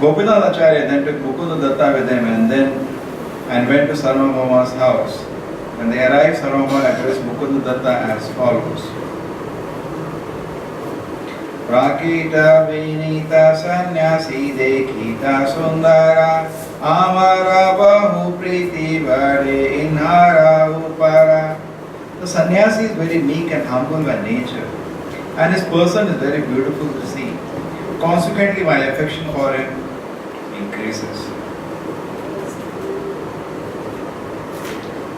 Gopinath then took Mukunda Datta with him and went to Sarvabhauma's house. When they arrived, Sarvabhauma addressed Mukunda Datta as follows. Prakita Vinita Sanyasi Dekhita Sundara Amara Bahu Priti Vade Inhara Upara. The sannyasi is very meek and humble by nature, and his person is very beautiful to see. Consequently, my affection for him increases.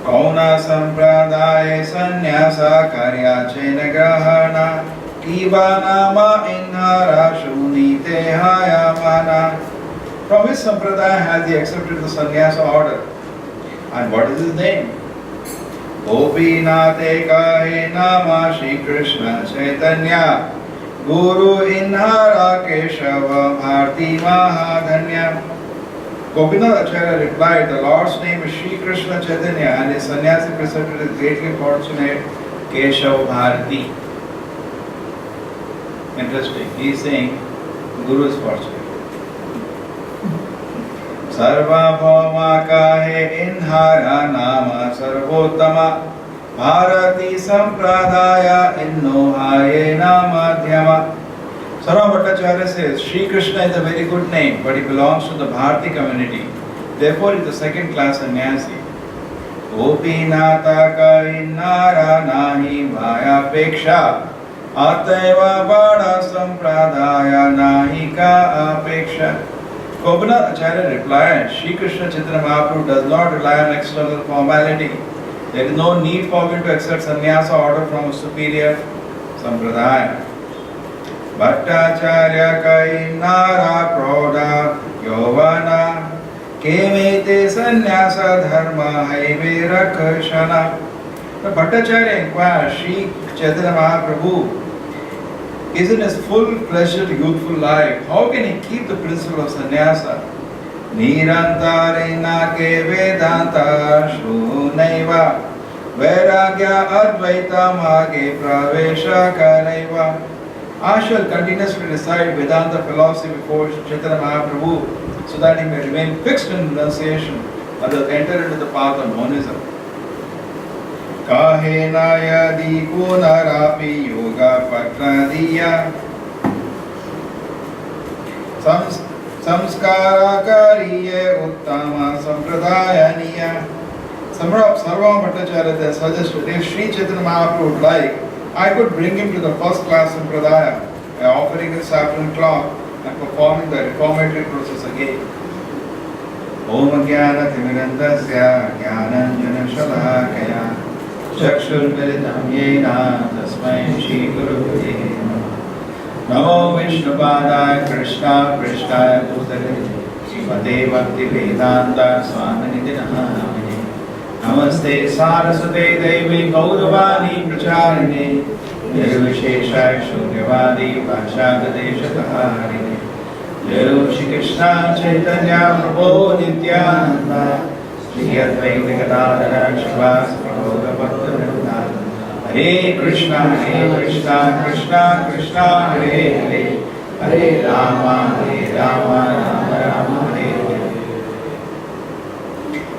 Kauna Sampradaya Sannyasa Karya Chena Grahana Kibanama Inhara Shunite Hayamana. From which Sampradaya has he accepted the sannyasa order? And what is his name? Gopinate Kahe Nama Shri Kṛṣṇa Caitanya Guru Inhara Keshava Bharti Mahadanya. Gopinath replied, the Lord's name is Shri Kṛṣṇa Chaitanya and his sannyasi preceptor is greatly fortunate Keshava Bharti. Interesting. He is saying Guru is fortunate. Sarvabhauma kahe inhara nama sarvottama bharati sampradaya innohayena madhyama. Sārvabhauma says Shri Kṛṣṇa is a very good name, but he belongs to the Bharati community. Therefore, he is the second class sannyasi. Gopinata kai nārāyaṇāhi vaya peksha ataiva bada sampradaya nahi ka apeksha. Gopinath replied, Shri Kṛṣna Chaitanya Mahāprabhu does not rely on external formality. There is no need for him to accept sannyasa order from a superior sampradaya. Bhattacharya kai nara prodha yovana kemete sannyasa dharma haive rakshana. The Bhattacharya inquired, Shri Chaitanya Mahāprabhu is in his full-fledged youthful life. How can he keep the principle of sannyasa? Nirantarena ke vedanta shunaiva vairagya advaita mage pravesha karaiva. I shall continuously recite Vedanta philosophy before Chaitanya Mahāprabhu so that he may remain fixed in renunciation and will enter into the path of monism. Kahena yadi punarapi yoga patradiya samskara kariye uttama sampradayaniya. Sārvabhauma Bhaṭṭācārya suggested if Sri Chaitanya Mahāprabhu would like, I could bring him to the first class sampradaya by offering his saffron cloth and performing the reformatory process again. Om Jnana Timirandasya Jnananjana Shalakaya Chakshurmilitam Yena Tasmai Shri Gurave Namo Vishnupadaya Kṛṣṇa Kṛṣṇaya Bhutale Srimate Bhakti Vedanta Swamini Namane Namaste Saraswate Devi Gauravani Pracharine Nirvishesha Shunyavadi Vāśāgadeshatahārine Jai Shri Kṛṣṇa Caitanya Prabhu Nityananda Shri Advaita Gadadhara Śrivāsa Gaura Bhakta Hare Kṛṣṇa Kṛṣṇa Kṛṣṇa Hare Hare Hare Rama Rama Rama Hare Hare.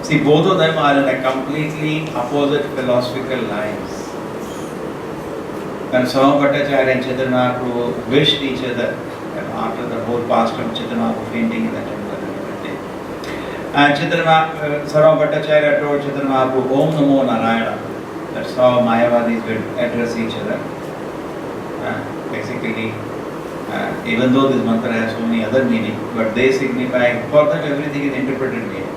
See, both of them are in a completely opposite philosophical lines. When Sārvabhauma Bhaṭṭācārya and Chaitanya Mahāprabhu wished each other after the whole past of Chaitanya Mahāprabhu fainting in the temple that day. And Sārvabhauma Bhaṭṭācārya told Chaitanya Mahāprabhu, Om Namo nārāyaṇāya. That's how Mayavadis will address each other. Basically, even though this mantra has so many other meanings, but they signify, for them everything is interpreted meaning.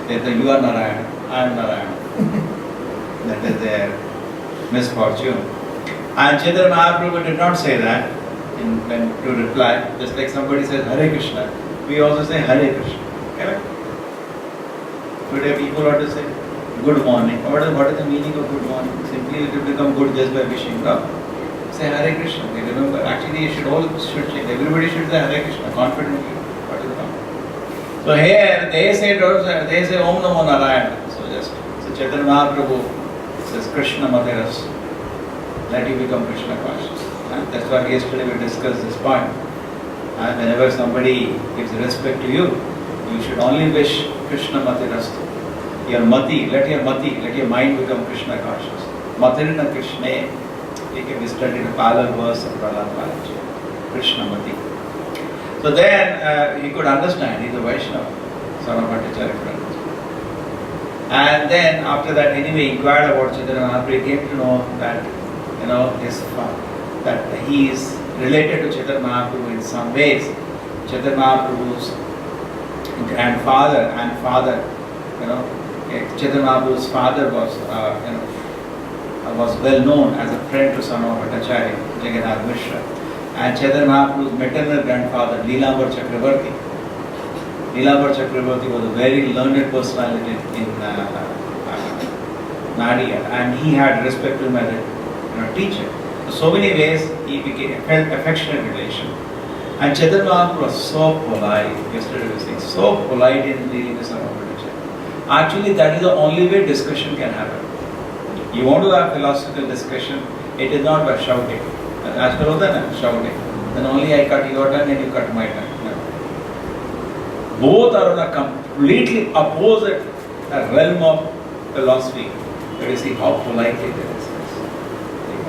They say, you are Nārāyaṇa, I am Nārāyaṇa. That is their misfortune. And Chaitanya Mahāprabhu did not say that when to reply. Just like somebody says Hare Kṛṣṇa, we also say Hare Kṛṣṇa. Correct? Today people ought to say good morning. What is the meaning of good morning? Simply it will become good just by wishing. No? Say Hare Kṛṣṇa. Remember, actually everybody should say Hare Kṛṣṇa confidently. What is the point? So here they say Om Namo nārāyaṇāya. So Chaitanya Mahāprabhu says Kṛṣṇa matir, let you become Kṛṣṇa conscious. That's why yesterday we discussed this point. And whenever somebody gives respect to you, you should only wish Kṛṣṇa matir astu. Your let your mind become Kṛṣṇa conscious. Matir na Kṛṣṇe. We studied a parallel verse of Prahlad Maharaj. Kṛṣṇa mati. So then he could understand, he's a Vaishnava, son of Bhattacharya. And then after that, anyway, he inquired about Chaitanya Mahāprabhu. He came to know that, his that he is related to Chaitanya Mahāprabhu in some ways. Chaitanya Mahāprabhu's grandfather and father, Chaitanya Mahāprabhu's father was well known as a friend to son of Bhattacharya, Jagannath Mishra. And Chaitanya Mahāprabhu's maternal grandfather, Leelāmbar Chakravarti. Leelāmbar Chakravarti was a very learned personality in Madhya, and he had respect to him as a teacher. So many ways he felt affectionate relation. And Chaitanya Mahāprabhu was so polite. Yesterday we were saying, so polite in dealing with son of Bhattacharya. Actually, that is the only way discussion can happen. You want to have philosophical discussion, it is not by shouting. As per shouting. Then only I cut your tongue and you cut my tongue. Both are on a completely opposite realm of philosophy. But you see how politely they discuss.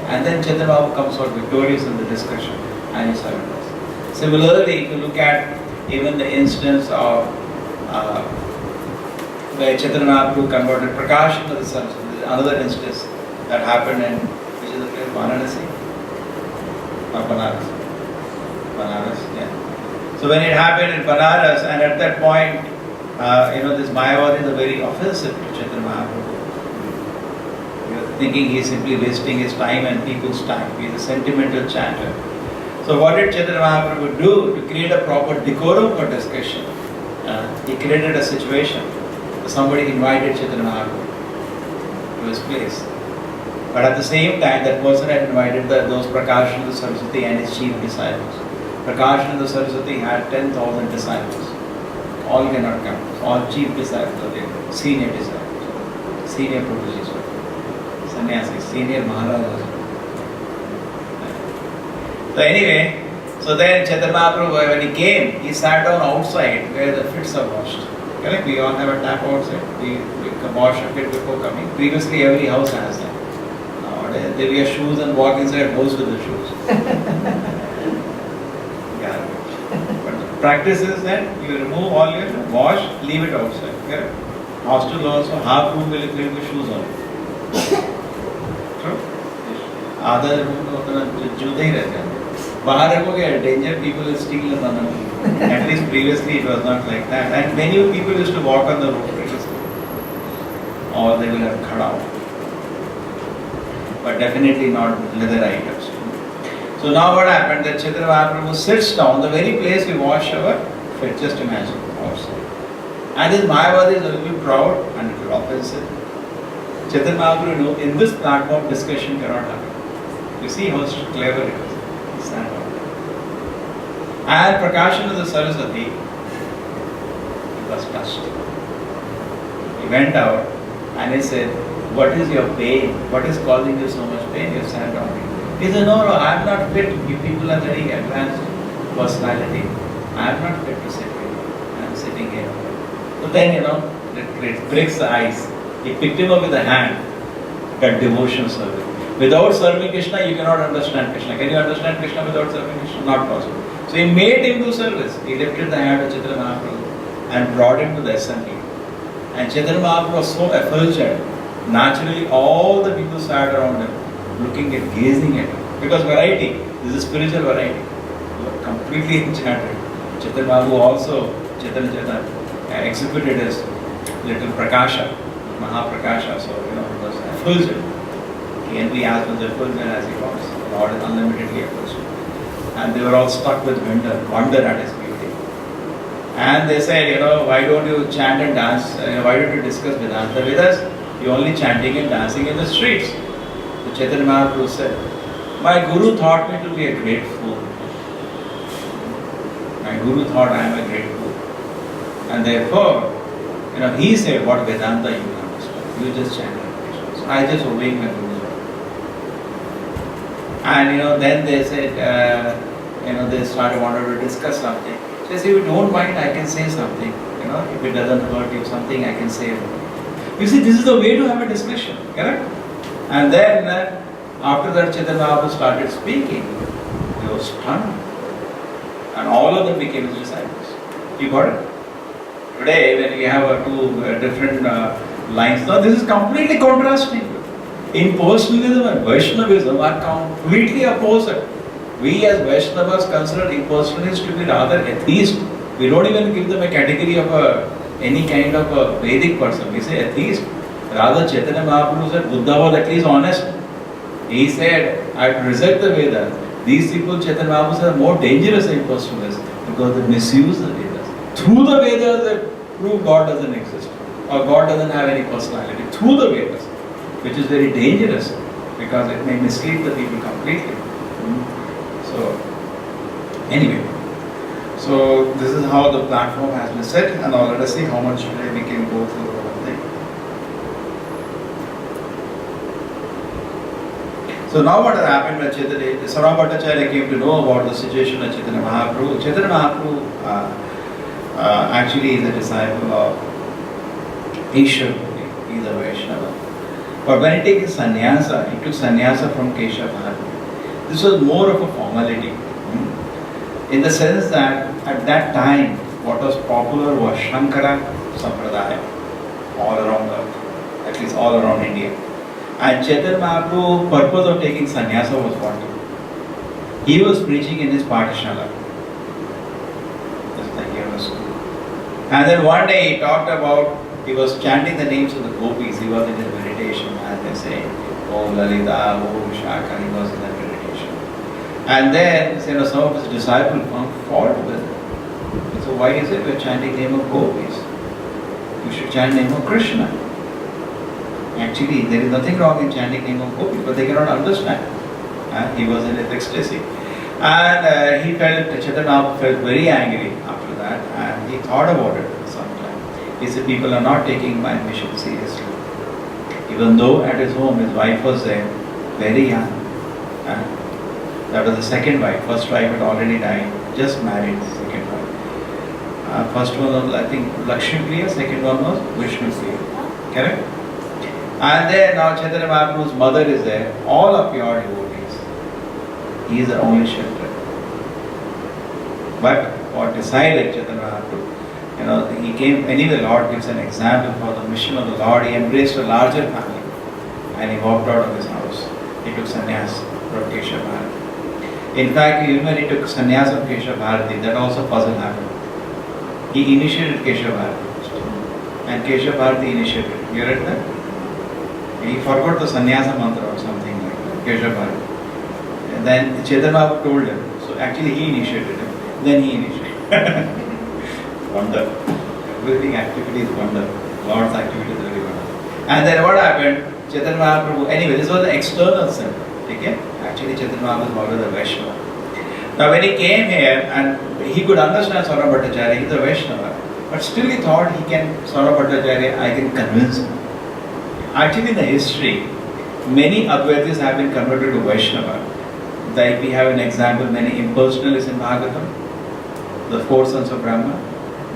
And then Chaitanya Mahāprabhu comes out victorious in the discussion and he surrenders. Similarly, if you look at even the instance of where Chaitanya Mahāprabhu converted Prakash into the Sarvabhauma, another instance that happened in, which is the place, Varanasi? Or Banaras? Banaras, yeah. So when it happened in Banaras, and at that point, this Mayavadi is very offensive to Chaitanya Mahāprabhu. You're thinking he's simply wasting his time and people's time. He's a sentimental chanter. So what did Chaitanya Mahāprabhu do to create a proper decorum for discussion? He created a situation. Somebody invited Chaitanya Mahāprabhu to his place. But at the same time, that person had invited those Prakashananda Saraswati and his chief disciples. Prakashananda Saraswati had 10,000 disciples. All cannot come. All chief disciples are there. Senior disciples. Senior Prabhuji's. Sannyasis. Senior Maharajas. So anyway, so then Chaitanya Mahāprabhu, when he came, he sat down outside where the fits are washed. Correct? We all have a tap outside. We wash a fit before coming. Previously, every house has that. Nowadays, they wear shoes and walk inside house with the shoes. But the practice is that you remove all your wash, leave it outside. Correct? Hostel also, half room will clean with shoes on. True? Other room तो जूते ही रहते हैं. बाहर रखोगे, danger people will steal and run away. At least previously it was not like that. And many people used to walk on the road previously. Or they will have khada. But definitely not leather items. So now what happened? That Chaitanya Mahāprabhu sits down, the very place we wash our feet. Just imagine outside. And this Mayavadi is a little proud and a little offensive. Chaitanya Mahāprabhu, in this platform discussion cannot happen. You see how clever it is. And Prakashananda Saraswati, he was touched. He went out and he said, "What is your pain? What is causing you so much pain? You sat down." He said, "No, I am not fit. You people are very advanced personality. I am not fit to sit here. I am sitting here." So then, it breaks the ice. He picked him up with a hand, that devotion service. Without serving Kṛṣṇa, you cannot understand Kṛṣṇa. Can you understand Kṛṣṇa without serving Kṛṣṇa? Not possible. So he made him do service. He lifted the hand of Chaitanya Mahāprabhu and brought him to the assembly. And Chaitanya Mahāprabhu was so effulgent. Naturally, all the people sat around him, looking at, gazing at him. Because variety, this is spiritual variety. You are completely enchanted. Chaitanya Mahāprabhu also, Chaitanya executed his little Prakasha, Mahaprakasha. So, it was effulgent. He envy as was effulgent as he was. The Lord is unlimitedly effulgent. And they were all stuck with wonder at his beauty. And they said, why don't you chant and dance? Why don't you discuss Vedanta with us? You're only chanting and dancing in the streets. So Chaitanya Mahāprabhu said, my Guru thought me to be a great fool. My Guru thought I am a great fool. And therefore, he said, what Vedanta you understand? You just chant. So I just obeyed my Guru's order. And then they said, they wanted to discuss something. She says, if you don't mind, I can say something. If it doesn't hurt you, something I can say. You see, this is the way to have a discussion, correct? And then, after that, Chaitanya Mahāprabhu started speaking. They were stunned. And all of them became his disciples. You got it? Today, when we have two different lines, now this is completely contrasting. Impersonalism and Vaishnavism are completely opposite. We as Vaishnavas consider impersonalists to be rather atheist. We don't even give them a category of any kind of a Vedic person. We say atheist. Rather, Chaitanya Mahāprabhu said Buddha was at least honest. He said, I have to reject the Vedas. These people, Chaitanya Mahāprabhu said, are more dangerous impersonalists because they misuse the Vedas. Through the Vedas, they prove God doesn't exist or God doesn't have any personality. Through the Vedas, which is very dangerous because it may mislead the people completely. So, anyway. So this is how the platform has been set, and now let us see how much today we can go through the whole thing. So now what has happened when Sārvabhauma came to know about the situation of Chaitanya Mahāprabhu. Chaitanya Mahāprabhu actually is a disciple of Keshav. He is a Vaishnava. But when he took sannyasa, he took sannyasa from Keshav. This was more of a formality. In the sense that at that time, what was popular was Shankara Sampradaya all around at least all around India. And Chaitanya Mahāprabhu's purpose of taking sannyasa was what? He was preaching in his Patishala. Just like he was school. And then one day he talked about, he was chanting the names of the gopis. He was in his meditation, as they say. Om Lalita, Om Shaka, he was in that meditation. And then, some of his disciples found fault with it. So why is it we're chanting the name of gopis? You should chant the name of Kṛṣṇa. Actually, there is nothing wrong in chanting the name of gopis, but they cannot understand. He was in his ecstasy. And he Chaitanya felt very angry after that, and he thought about it sometime. He said, people are not taking my mission seriously. Even though at his home his wife was there, very young. That was the second wife. First wife had already died, just married, second wife. First one was, I think, Lakshmi Priya, second one was Vishnu Priya. Correct? And then now Chaitanya Mahāprabhu's mother is there, all are pure devotees. He is the only shelter. But what decided Chaitanya Mahāprabhu, he came, anyway, Lord gives an example for the mission of the Lord. He embraced a larger family and he walked out of his house. He took sannyas from Keshav. In fact, even when he took sannyas of Keshav, that also puzzle happened. He initiated Keshav and Keshav initiated. You read that? He forgot the sannyasa mantra or something like that, Keshav. And then Chaitanya told him. So actually he initiated him. Then he initiated. Wonder. Everything activity is wonder. Lord's activity is very wonderful. And then what happened? Chaitanya Mahāprabhu, anyway, this was the external symbol. Okay? Actually, Chaitanya Mahāprabhu was always a Vaishnava. Now, when he came here and he could understand Sārvabhauma, he is a Vaishnava, but still he thought he can, Sārvabhauma, I can convince him. Actually, in the history, many Advaitis have been converted to Vaishnava. Like we have an example, many impersonalists in Bhagavatam, the four sons of Brahma,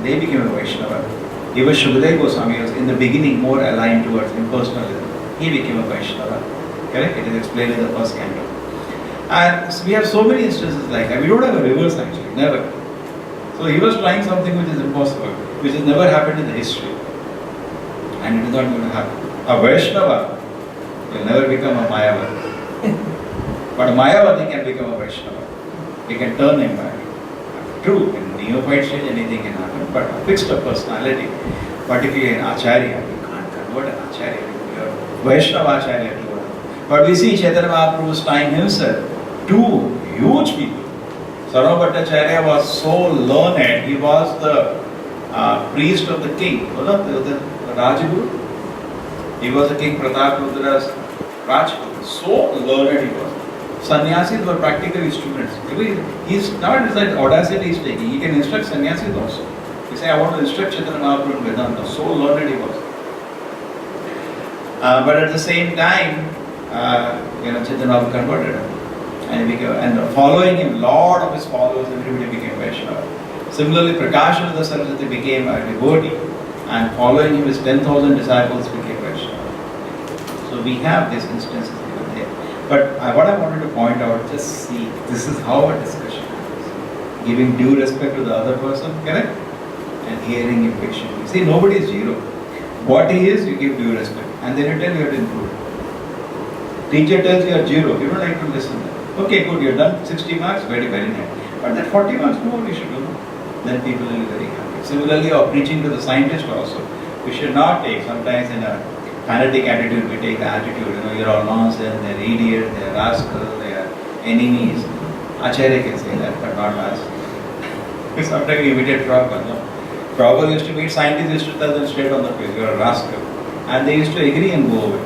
they became a Vaishnava. Even Shukadeva Goswami was in the beginning more aligned towards impersonalism. He became a Vaishnava. Correct? It is explained in the first canto. And we have so many instances like that. We don't have a reverse actually, never. So he was trying something which is impossible, which has never happened in the history. And it is not going to happen. A Vaishnava will never become a Mayavadi. But a Mayavadi can become a Vaishnava. He can turn him back. True, in neophyte stage anything can happen, but a fixed personality, particularly an Acharya, you can't convert an Acharya. You are Vaishnava Acharya to one. But we see Chaitanya Mahāprabhu's time himself, two huge people. Sarvabhauma was so learned, he was the priest of the king, the Rajaguru. He was the King Prataparudra's Rajaguru. So learned he was. Sannyasis were practically students. He's not like audacity he's taking. He can instruct sannyasis also. He say, I want to instruct Chaitanya Mahāprabhu in Vedanta. So learned he was. But at the same time, Chaitanya Mahāprabhu converted him. And he became, and following him, lot of his followers, everybody became Vaishnava. Similarly, Prakashananda Saraswati became a devotee, and following him, his 10,000 disciples became Vaishnava. So we have these instances even there. But what I wanted to point out, just see, this is how a discussion happens. Giving due respect to the other person, correct? And hearing him patiently. See, nobody is zero. What he is, you give due respect. And then you tell you have to improve. Teacher tells you are zero, you don't like to listen. Okay, good, you're done 60 marks, very, very nice. But that 40 marks more we should do. Then people will be very happy. Similarly, our preaching to the scientist also. We should not take, sometimes in a fanatic attitude, we take the attitude, you're all nonsense, they're idiots, they're rascals, they are enemies. Acharya can say that, but not us. Sometimes we imitate Prabhupada, no? Prabhupada used to meet scientists, used to tell them straight on the face, you're a rascal. And they used to agree and go away.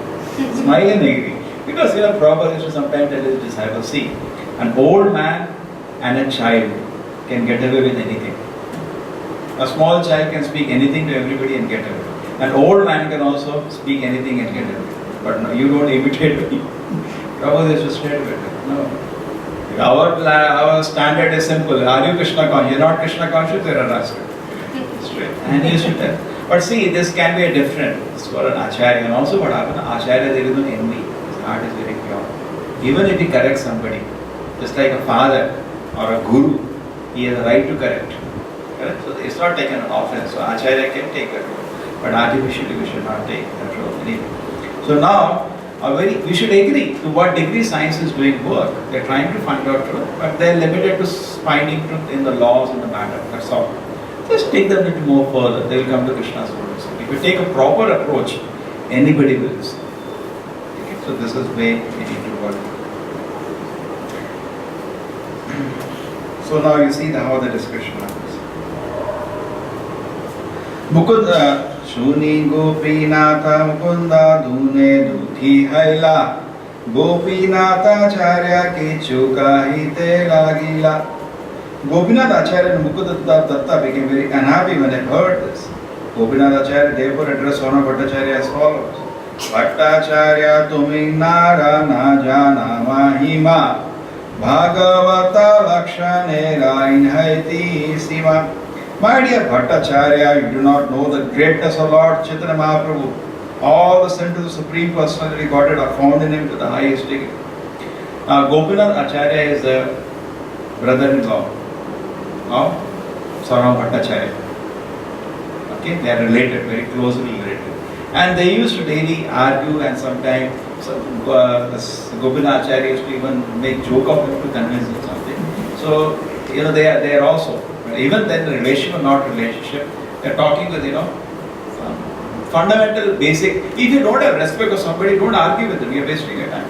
Smile and agree. Because Prabhupada used to sometimes tell his disciples, see, an old man and a child can get away with anything. A small child can speak anything to everybody and get away. An old man can also speak anything and get away. But no, you don't imitate me. Prabhupada used to straight away. No. Our standard is simple. Are you Kṛṣṇa conscious? You're not Kṛṣṇa conscious, you're a rascal. Straight. And he used to tell. But see, this can be a different. It's for an Acharya. And also what happens, Acharya, there is no envy. His heart is very pure. Even if he corrects somebody, just like a father or a guru, he has a right to correct. Correct? So it's not taken an offense. So Acharya can take that role. But artificially we should not take that role anyway. So now, we should agree to what degree science is doing work. They're trying to find out truth, but they're limited to finding truth in the laws and the matter. That's all. Just take them a little more further. They will come to Krishna's words. If you take a proper approach, anybody will listen. Okay? So this is where we need to work. So now you see how the discussion happens. Mukunda Shuni Gopinatha Mukunda Dune Duthi Haila Gopinatha Acharya Kichuka Hite Lagila. Gopinath Acharya and Mukunda Datta became very unhappy when they heard this. Gopinath Acharya therefore addressed Bhattacharya as follows. Bhattacharya tumi nārāyaṇa jana mahima bhagavata lakṣṇe rāyaṇhaiti sima. My dear Bhattacharya, you do not know the greatness of Lord Chaitanya Mahāprabhu. All the sent to the Supreme Personality Godhead are found in him to the highest degree. Now Gopinath Acharya is the brother-in-law of Sārvabhauma Bhaṭṭācārya. Okay, they are related, very closely related. And they used to daily argue, and sometimes Gopinath Acharya used to even make joke of him to convince him something. So, they are also, even then the relation or not relationship, they are talking with, fundamental, basic. If you don't have respect for somebody, don't argue with them, you are wasting your time.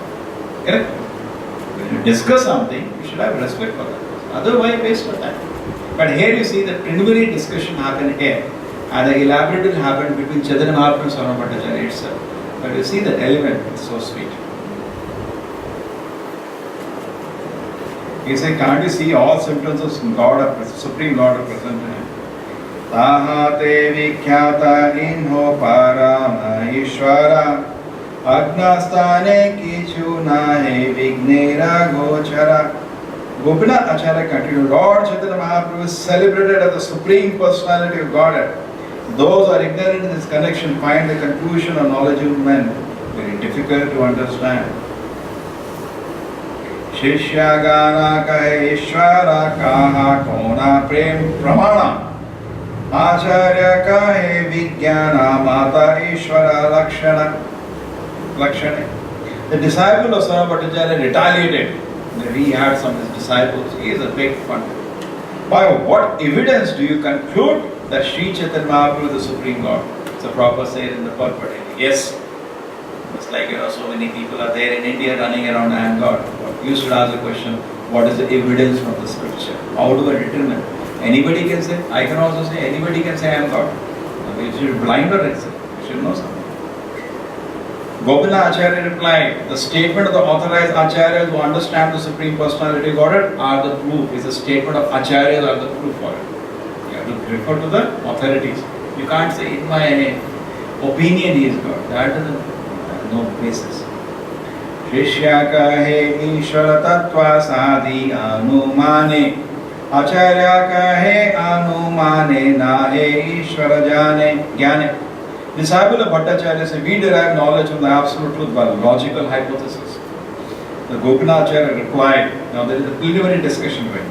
Correct? When you discuss something, you should have respect for that person. Otherwise, waste your time. But here you see the preliminary discussion happened here, and the elaborative happened between Chaitanya Mahāprabhu and Sārvabhauma Bhaṭṭācārya itself. But you see that element, it's so sweet. He said, can't you see all symptoms of God, Supreme Lord are present in him? Taha te vikhyata inho parama ishvara agnastane kichu nahe vignera gochara. Gopinath Acharya continued, Lord Chaitanya Mahāprabhu is celebrated as the Supreme Personality of Godhead. Those who are ignorant in this connection find the conclusion of knowledge of men very difficult to understand. Shishya gana kahe Ishvara kaha kona prem pramana Acharya kahe vijnana mata Ishvara lakṣṇe. The disciple of Sārvabhauma Bhaṭṭācārya retaliated that he had some of his disciples. He is a big fun. By what evidence do you conclude that Sri Chaitanya Mahāprabhu is the Supreme Lord? It's a proper saying in the purport. Yes. It's like, so many people are there in India running around, I am God. You should ask the question, what is the evidence from the scripture? How do I determine? Anybody can say, I can also say, anybody can say I am God. You should be blind or anything. You should know something. Gopinath Acharya replied, the statement of the authorized Acharyas who understand the Supreme Personality of Godhead are the proof. Is the statement of Acharyas are the proof for it. You have to refer to the authorities. You can't say, in my opinion he is God. That is no basis. शिष्य कहे ईश्वर तत्व साधि अनुमाने, आचार्य कहे अनुमाने नाहे ईश्वर जाने ज्ञाने. Disciple of Bhattacharya says, we derive knowledge of the absolute truth by logical hypothesis. The Gopinathacharya replied, now there is a preliminary discussion going.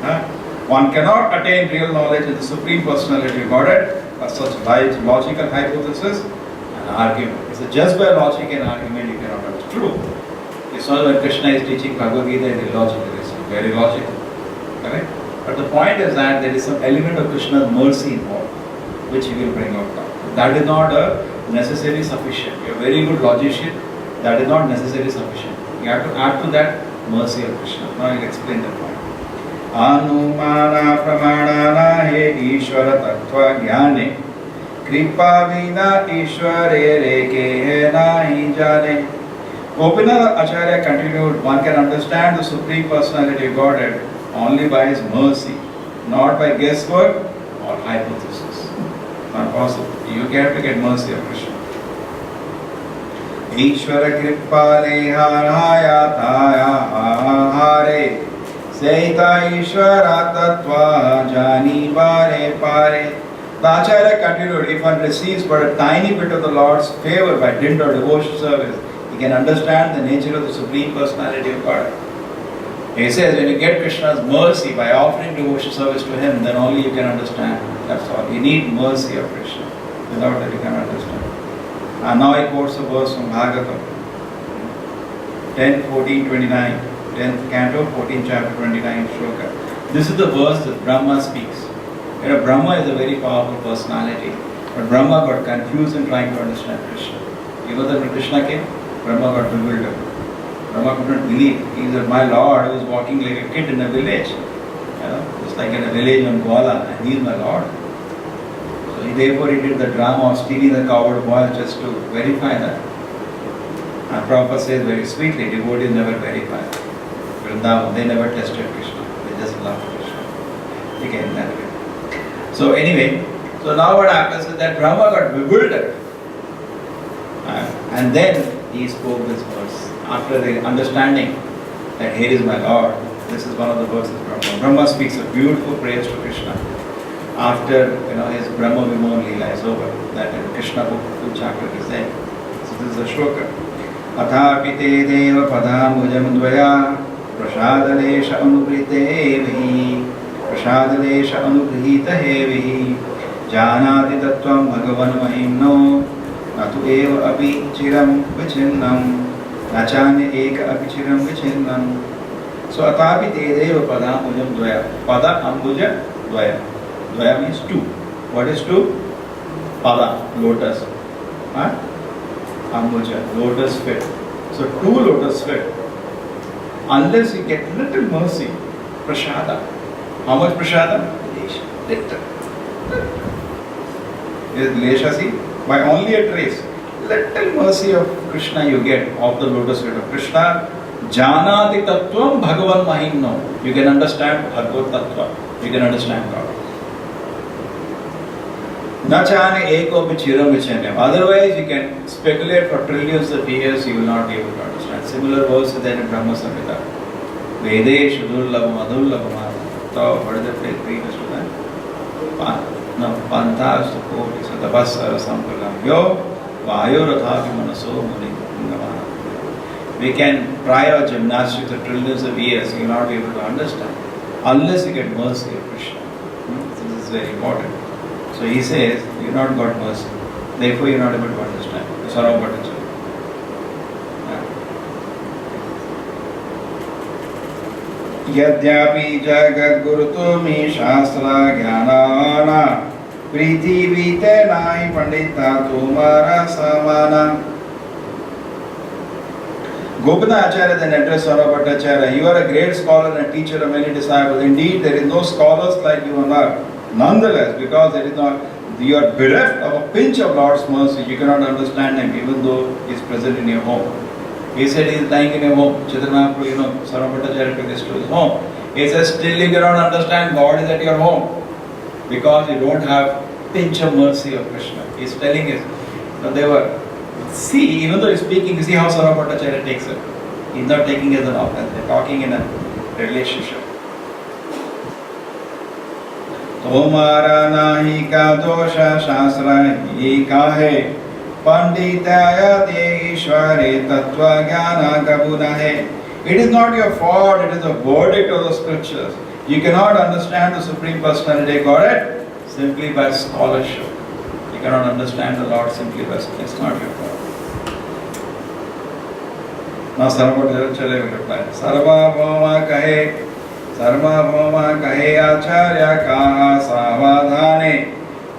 One cannot attain real knowledge of the Supreme Personality of Godhead by such logical hypothesis and argument. So just by logic and argument you cannot understand. True. It's not when Kṛṣṇa is teaching Bhagavad Gita in illogical, it's very logical. Correct? But the point is that there is some element of Kṛṣṇa's mercy involved, which he will bring out now. That is not necessarily sufficient. You are a very good logician, that is not necessarily sufficient. You have to add to that mercy of Kṛṣṇa. Now I will explain that point. Anumana pramanana he Ishvara tattva jnane, kripa vina Ishvare reke nahi jane. Gopinathacharya continued, one can understand the Supreme Personality of Godhead only by His mercy, not by guesswork or hypothesis. Not possible. You have to get mercy of Kṛṣṇa. Ishvara kripale haraya taya hare, Seita Ishvara tattva jani pare pare. The Acharya continued, if one receives but a tiny bit of the Lord's favor by dint or devotional service, he can understand the nature of the Supreme Personality of God. He says, when you get Kṛṣṇa's mercy by offering devotional service to Him, then only you can understand. That's all. You need mercy of Kṛṣṇa. Without that you cannot understand. And now I quote a verse from Bhagavatam 10, 14, 29. 10th canto, 14th chapter, 29 shloka. This is the verse that Brahma speaks. You know, Brahma is a very powerful personality. But Brahma got confused in trying to understand Kṛṣṇa. You know that when Kṛṣṇa came, Brahma got bewildered. Brahma couldn't believe. He said, my Lord was walking like a kid in a village. You know, just like in a village on Gwala, and He is my Lord. So therefore he did the drama of stealing the coward boy just to verify that. And Prabhupada says very sweetly, devotees never verify. Vrindavan, they never tested Kṛṣṇa. They just loved Kṛṣṇa. Again that way. So anyway, so now what happens is that Brahma got bewildered. And then he spoke this verse. After the understanding that here is my Lord, this is one of the verses Brahma. Brahma speaks a beautiful praise to Kṛṣṇa. After his Brahma Vimon Leela is over, that in Kṛṣṇa book, 2 chapter is there. So this is a shloka. Athapi te deva padamujam dvaya prashadalesha anubrite vihi prashadalesha anubrihita hevihi janati tattvam bhagavan mahimno natu eva api chiram vichinnam nachane eka api chiram vichinnam. So athapi te deva padamujam dvaya. Pada ambuja dvaya. Dvaya means two. What is two? Pada, lotus. Ambuja, lotus feet. So two lotus feet. Unless you get little mercy, prashada. How much prashada? Lesha. Little. Is lesha, see? By only a trace. Little mercy of Kṛṣṇa you get of the lotus feet of Kṛṣṇa. Janati tattvam bhagavan mahimno. You can understand Bhagavad tattva. You can understand God. Nachane eko vichiram vichanyam. Otherwise you can speculate for trillions of years, you will not be able to understand. Similar verse is there in Brahma Samhita. Vedeshu dullabam adullabam. So what is the previous to that? No, pantastu koti sadabasara sampalam yo vayorathapi manaso muni. We can try our gymnastics for trillions of years, you will not be able to understand. Unless you get mercy of Kṛṣṇa. This is very important. So he says, you not got mercy. Therefore you are not able to understand. Sārvabhauma. Yadyapi jagat gurutumi shastra jnanana priti vite nai pandita tumara samana. Gopinathacharya then addressed Sārvabhauma. You are a great scholar and a teacher of many disciples. Indeed, there is no scholars like you on earth. Nonetheless, because there is not, you are bereft of a pinch of Lord's mercy, you cannot understand Him even though He is present in your home. He said He is lying in your home. Chaitanya Mahāprabhu, Sārvabhauma took this to his home. He says, still you cannot understand God is at your home because you don't have pinch of mercy of Kṛṣṇa. He is telling us. Now they were, see, even though he is speaking, see how Sārvabhauma takes it. He's not taking as an offense. They're talking in a relationship. Tomara nahi ka dosha shastra hi kahe panditaya de ishware tattva jnana kabunahe. It is not your fault, it is a verdict of the scriptures. You cannot understand the Supreme Personality of Godhead simply by scholarship. You cannot understand the Lord simply by scholarship. It's not your fault. Now Sārvabhauma will reply. Sarvabhauma kahe acharya kaha savadhane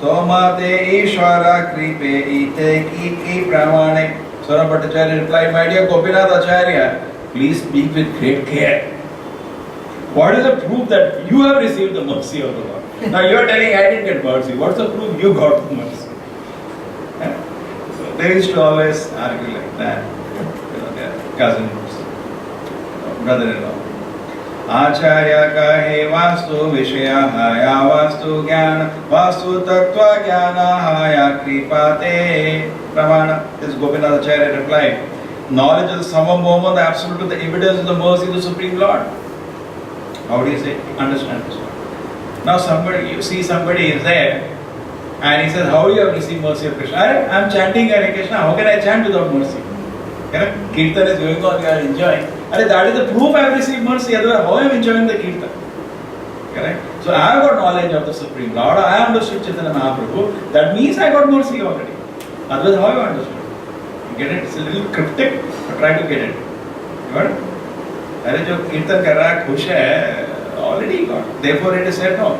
tomate ishvara kripe ite ki pramane. Bhattacharya replied, my dear Gopinath Acharya, please speak with great care. What is the proof that you have received the mercy of the Lord? Now you are telling I didn't get mercy. What's the proof you got the mercy? So they used to always argue like that. Their cousins, brother-in-law. Acharya kahe vastu vishaya haya vastu jnana vastu tattva jnana haya kripate pramana. This Gopinath Acharya replied, knowledge of the Sarvabhauma, the absolute, the evidence of the mercy of the Supreme Lord. How do you say? Understand this one. Now you see somebody is there and he says, how do you have received mercy of Kṛṣṇa? I am chanting Hare Krishna, how can I chant without mercy? Kirtan is going on, we are enjoying. That is the proof I have received mercy, otherwise how I am enjoying the Kirtan? Correct? So I have got knowledge of the Supreme Lord, I understood Caitanya Mahāprabhu, that means I got mercy already. Otherwise how you understood? Get it? It's a little cryptic, but try to get it. You got it? अरे जो कीर्तन कर रहा है खुश है already got. Therefore it is said no.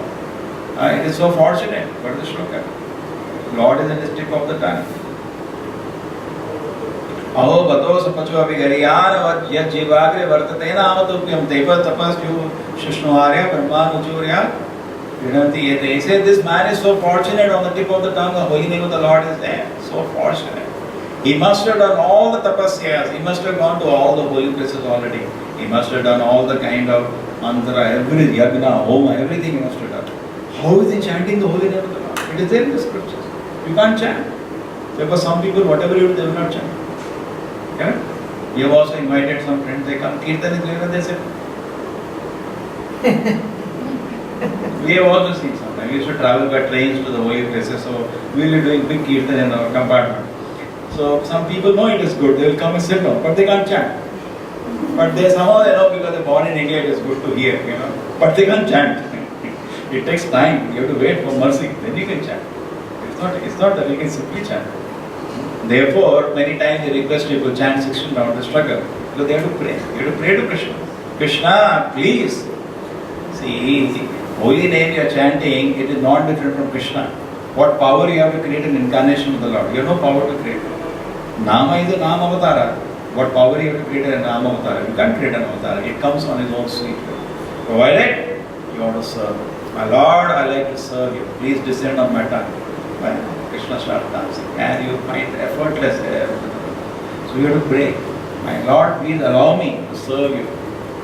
It is so fortunate. What is the shloka? Lord is in the tip of the tongue. Aho bato sapacho abhigariyāna yad jivagre vartate namatupyam deva tapasyu shushnuārya brahmanuchurya vidanti yete. He said this man is so fortunate, on the tip of the tongue the holy name of the Lord is there. So fortunate. He must have done all the tapasyas. He must have gone to all the holy places already. He must have done all the kind of mantra, every yagna, homa, everything he must have done. How is he chanting the holy name of the Lord? It is there in the scriptures. You can't chant. Therefore some people, whatever you do, they will not chant. Okay? You have also invited some friends, they come, Kirtan is there, and they say. We have also seen sometimes. We used to travel by trains to the holy places, so we will be doing big Kirtan in our compartment. So some people know it is good, they will come and sit down, but they can't chant. But they somehow they know because they're born in India, it is good to hear, but they can't chant. It takes time, you have to wait for mercy, then you can chant. It's not that you can simply chant. Therefore, many times they request people chant 16 rounds, they struggle. Because they have to pray. You have to pray to Kṛṣṇa. Kṛṣṇa, please. See, holy name you are chanting, it is not different from Kṛṣṇa. What power you have to create an incarnation of the Lord? You have no power to create. Nama is a Nama avatara. What power you have to create a Nama avatara? You can't create an avatara. It comes on its own sweet way. Provided you want to serve. My Lord, I like to serve you. Please descend on my tongue. Kṛṣṇa starts dancing. And you find effortless. So you have to pray. My Lord, please allow me to serve you.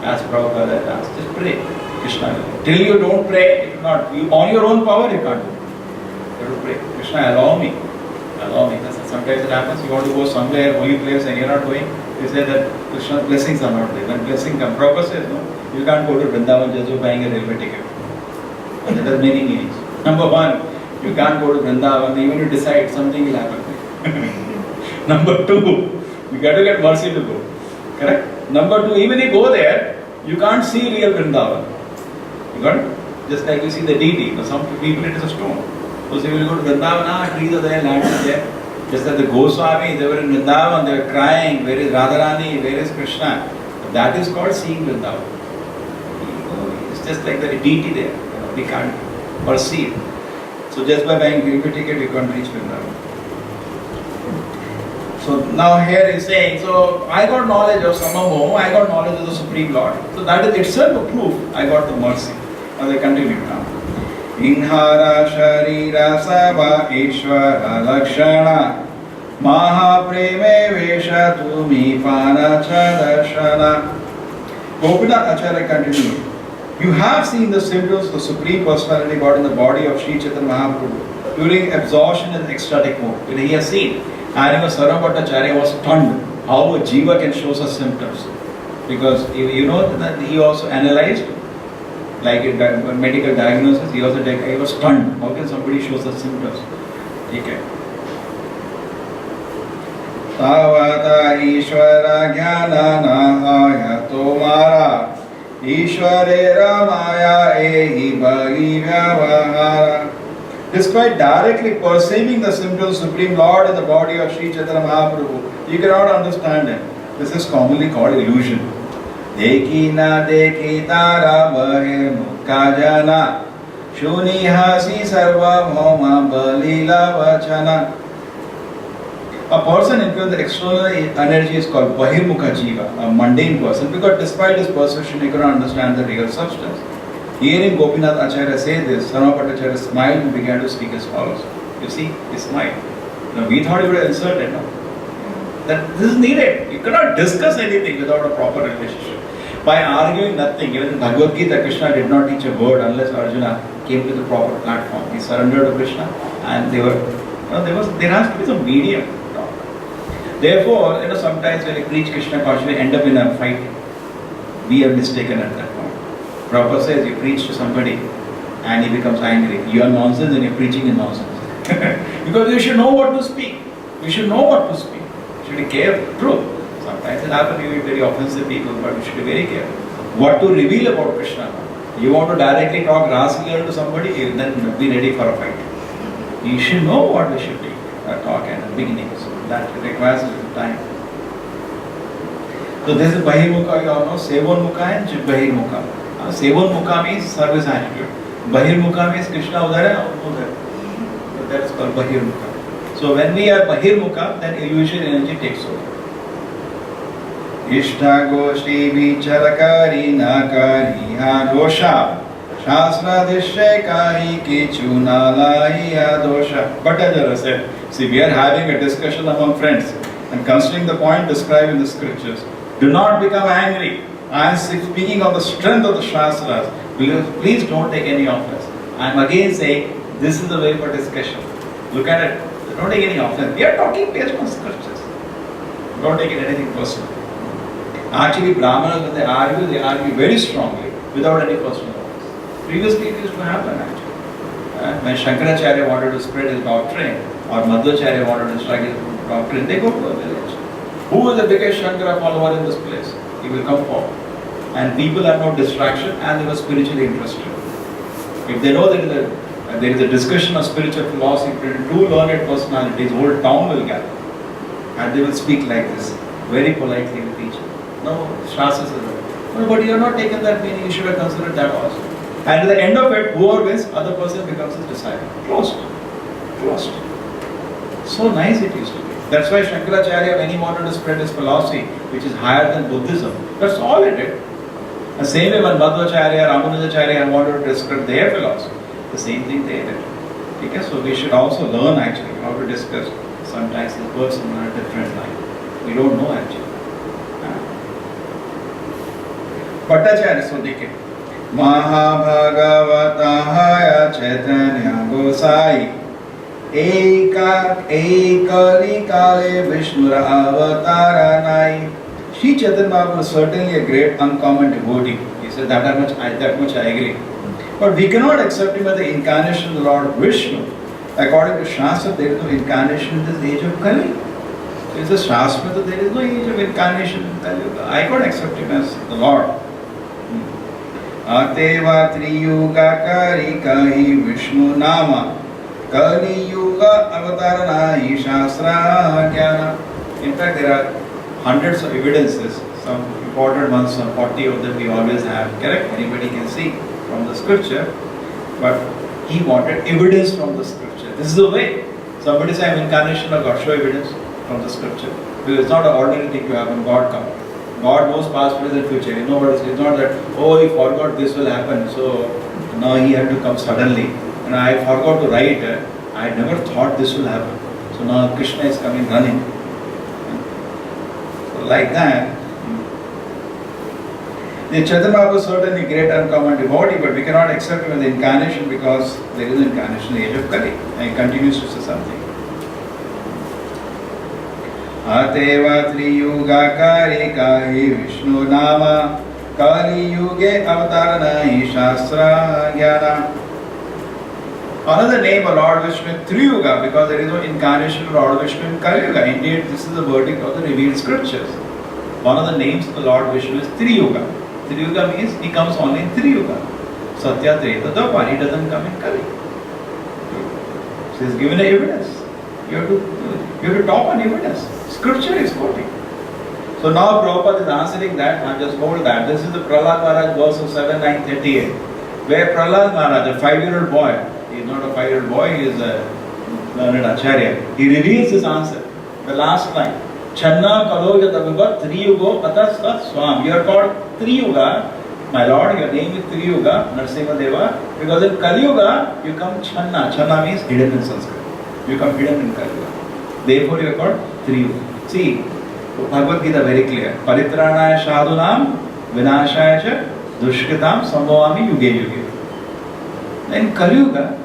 As Prabhupada has asked. Just pray. Kṛṣṇa. Till you don't pray, if not, on your own power you can't do. You have to pray. Kṛṣṇa, allow me. Allow me. Sometimes it happens, you want to go somewhere, holy place, and you're not going. You say that Kṛṣṇa's blessings are not there. When blessing comes, Prabhupada says, no, you can't go to Vrindavan just by buying a railway ticket. That has many meanings. Number one, you can't go to Vrindavan even you decide something will happen. Number two, you got to get mercy to go. Correct? Number two, even if you go there, you can't see real Vrindavan. You got it? Just like you see the deity. For some people it is a stone. So you will go to Vrindavan, trees are there, land is there. Just like the Goswamis, they were in Vrindavan, they were crying, where is Radharani, where is Kṛṣṇa? That is called seeing Vrindavan. It's just like the deity there. We can't perceive. So just by buying railway ticket, you can't reach Vrindavan. So now here he is saying, so I got knowledge of Sarvabhauma, I got knowledge of the Supreme Lord. So that is itself a proof I got the mercy. Now they continue now. Inhara sharira sava ishvara lakshana mahapreme vesha tumi panachadashana. Gopinath Acharya continued. You have seen the symbols of the Supreme Personality God in the body of Sri Chaitanya Mahāprabhu during absorption in ecstatic mode. He has seen. And Sarvabhauma Bhaṭṭācārya was stunned how a jiva can show such symptoms. Because you know that he also analyzed, like in medical diagnosis, he also he was stunned. How can somebody show such symptoms? Okay. Tavata Ishvara Jnana Nahaya Tomara Ishware Ramaya Ehi Bhagi Vyavahara. Despite directly perceiving the simple Supreme Lord in the body of Sri Caitanya Mahāprabhu, you cannot understand him. This is commonly called illusion. Dekhi na dekhi tara bahe mukha jana shuni hasi Sārvabhauma Balila vachana. A person into the external energy is called Bahirmukha Jiva, a mundane person, because despite his perception, he cannot understand the real substance. Hearing Gopinath Acharya say this, Sārvabhauma smiled and began to speak as follows. You see, he smiled. Now we thought he would have insulted, no? That this is needed. You cannot discuss anything without a proper relationship. By arguing nothing, even in Bhagavad Gita, Kṛṣṇa did not teach a word unless Arjuna came to the proper platform. He surrendered to Kṛṣṇa, and there has to be some medium. Therefore, sometimes when you preach Kṛṣṇa consciously, end up in a fight. We are mistaken at that point. Prabhupada says you preach to somebody and he becomes angry. You are nonsense and you are preaching in nonsense. Because you should know what to speak. You should know what to speak. You should be careful. True. Sometimes it happens you be very offensive people, but you should be very careful. What to reveal about Kṛṣṇa? You want to directly talk rascal to somebody, then be ready for a fight. You should know what we should talk at the beginning. So that requires a little time. So this is Bahirmukha, you all know, Sevonmukha and Bahirmukha. Sevonmukha means service attitude. Bahirmukha means Kṛṣṇa udara, udara. So that is called Bahirmukha. So when we are Bahirmukha, then illusion energy takes over. Nishtha goshti vicharakari nakari dosha shastra dishekari kichunalai dosha. Bhattacharya said, see, we are having a discussion among friends and considering the point described in the scriptures. Do not become angry. I am speaking of the strength of the Shastras. Please don't take any offense. I am again saying, this is the way for discussion. Look at it. Don't take any offense. We are talking based on scriptures. Don't take it anything personal. Actually, Brahmanas, when they argue very strongly without any personal offense. Previously, it used to happen actually. When Shankaracharya wanted to spread his doctrine, or Madhya wanted to spread his doctrine, they go to a village. Who is the biggest Shankara follower in this place? He will come forward. And people have no distraction and they were spiritually interested. If they know that there is a discussion of spiritual philosophy between two learned personalities, the whole town will gather. And they will speak like this, very politely with each other. No, Shastra says, no, but you have not taken that meaning, you should have considered that also. And at the end of it, whoever wins, other person becomes his disciple. Closed. Closed. So nice it used to be. That's why Shankaracharya, when he wanted to spread his philosophy, which is higher than Buddhism, that's all he did. The same way when Madhvacharya, Ramanujacharya wanted to spread their philosophy, the same thing they did. Okay, so we should also learn actually how to discuss sometimes the person on a different line. We don't know actually. Bhattacharya, so देखिए Mahābhagavata Chaitanya Gosai Ekali Kale Vishnura Avataranai. Sri Chaitanya Mahāprabhu is certainly a great uncommon devotee. He said that much I agree. But we cannot accept him as the incarnation of the Lord Vishnu. According to Shastra, there is no incarnation in this age of Kali. There is a Shastra that there is no age of incarnation in Kali. I cannot accept him as the Lord. Ateva Triyuga Kari Kahi Vishnu Nama Kali Yuga Avataranai Shastra Jnana. In fact, there are hundreds of evidences, some important ones, some 40 of them we always have, correct? Anybody can see from the scripture, but he wanted evidence from the scripture. This is the way. Somebody say, I am incarnation of God, show evidence from the scripture. Because it's not an ordinary thing to have when God comes. God knows past, present, future. You know what it is? It's not that, oh, he forgot this will happen, so now he had to come suddenly. And I forgot to write, I never thought this will happen. So now Kṛṣṇa is coming running. So like that, the Chaitanya Mahāprabhu is certainly a great uncommon devotee, but we cannot accept him as the incarnation because there is an incarnation in the age of Kali. And he continues to say something. Ateva Triyugakari Kahi Vishnu Nama Kali Yuge Avatarana Shastra Jnana. Another name of Lord Vishnu is Triyuga, because there is no incarnation of Lord Vishnu in Kali Yuga. Indeed, this is the verdict of the revealed scriptures. One of the names of the Lord Vishnu is Triyuga. Triyuga means he comes only in Triyuga. Satya, Treta, Dwapar. He doesn't come in Kali. So he is given an evidence. You have to talk on evidence. Scripture is quoting. So now Prabhupada is answering that. I just told that. This is the Prahlad Maharaj verse of 7.9.38, where Prahlad Maharaj, a 5-year-old boy, he is not a 5-year-old boy, he is a learned acharya. He reveals his answer. The last line. Channa kaloja tavivat triyugo atasta swam. You are called Triyuga. My Lord, your name is Triyuga, Narasimha Deva, because in Kali Yuga, you come Channa. Channa means hidden in Sanskrit. You come hidden in Kali Yuga. Therefore, you are called Triyuga. See, Bhagavad Gita very clear. Paritranaya sadhunam vinashaya cha dushkritam sambhavami yuge yuge. In Kali Yuga,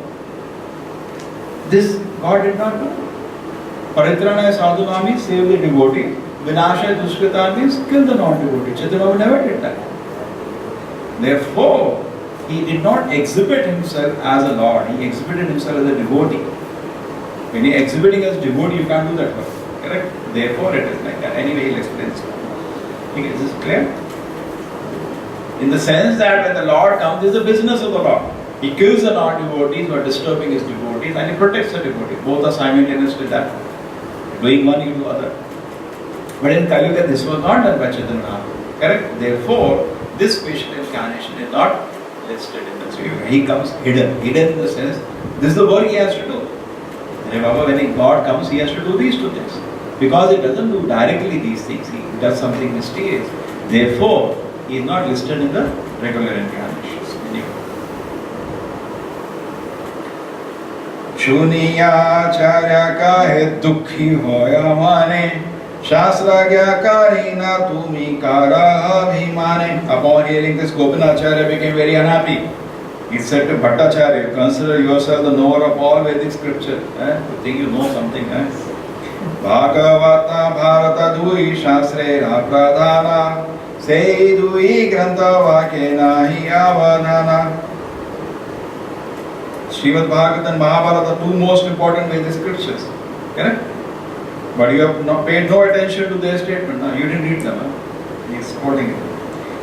this God did not do. Paritranaya sadhunam means save the devotee. Vinashaya dushkritam means kill the non-devotee. Chaitanya never did that. Therefore, he did not exhibit himself as a Lord. He exhibited himself as a devotee. When he is exhibiting as a devotee, you can't do that work. Correct? Therefore, it is like that. Anyway, he'll explain this. Okay, is this clear? In the sense that when the Lord comes, this is the business of the Lord. He kills the non-devotees who are disturbing his devotees, and he protects the devotees. Both are simultaneously done. Doing one, you do other. But in Kali Yuga, this was not done by Chaitanya Mahāprabhu. Correct? Therefore, this special incarnation is not listed in the Triyuga. He comes hidden. Hidden in the sense, this is the work he has to do. Remember, when God comes, he has to do these two things. Because he doesn't do directly these things, he does something mysterious. Therefore, he is not listed in the regular incarnations. Shuniya charya kahe dukhi hoya mane Shastra kari na tumi kara abhimane. Upon hearing this, Gopinacharya became very unhappy. He said to Bhattacharya, consider yourself the knower of all Vedic scripture. You think you know something. Bhagavata Bharata Dui Shastre Pradhana Sei Dui Grantha Vakena Hi Avanana. Srimad Bhagavatam and Mahabharata, two most important Vedic scriptures. Correct? But you have not paid no attention to their statement. No? You didn't read them. He is quoting it.